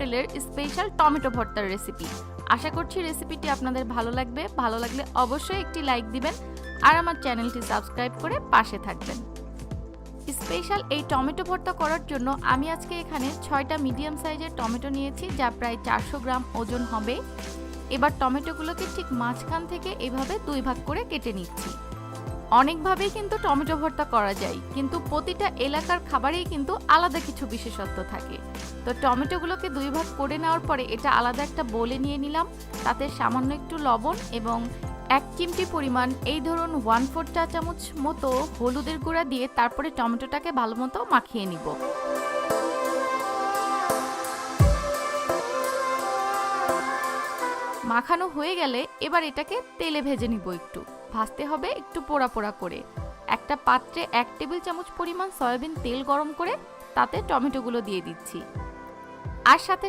হোটেলের special tomato ভর্তার recipe. আশা করছি রেসিপিটি আপনাদের ভালো লাগবে। ভালো লাগলে অবশ্যই একটি লাইক দিবেন আর আমার চ্যানেলটি সাবস্ক্রাইব করে পাশে থাকবেন। স্পেশাল এই টমেটো ভর্তা করার জন্য আমি আজকে এখানে 6টা মিডিয়াম সাইজের টমেটো নিয়েছি, যা প্রায় 400 গ্রাম ওজন হবে। এবার টমেটোগুলোকে ঠিক মাঝখান থেকে এভাবে 2 ভাগ করে কেটে নিচ্ছি। অনেকভাবেই কিন্তু টমেটো ভর্তা করা যায়, কিন্তু প্রতিটা এলাকার খাবারেই কিন্তু আলাদা কিছু বিশেষত্ব থাকে। তো টমেটোগুলোকে 2 ভাগ করে নেওয়ার পরে এটা আলাদা একটা বোলে নিয়ে নিলাম। তাতে সামান্য একটু লবণ এবং 1 চিমটি পরিমাণ, এই ধরুন 1/4 চা চামচ মতো হলুদের গুঁড়া দিয়ে তারপরে টমেটোটাকে ভালো মতো মাখিয়ে নিব। মাখানো হয়ে গেলে এবার এটাকে তেলে ভেজে নিব। একটু ভাজতে হবে, একটু পোড়া পোড়া করে। একটা পাত্রে 1 টেবিল চামচ পরিমাণ সয়াবিন তেল গরম করে তাতে টমেটোগুলো দিয়ে দিচ্ছি। আর সাথে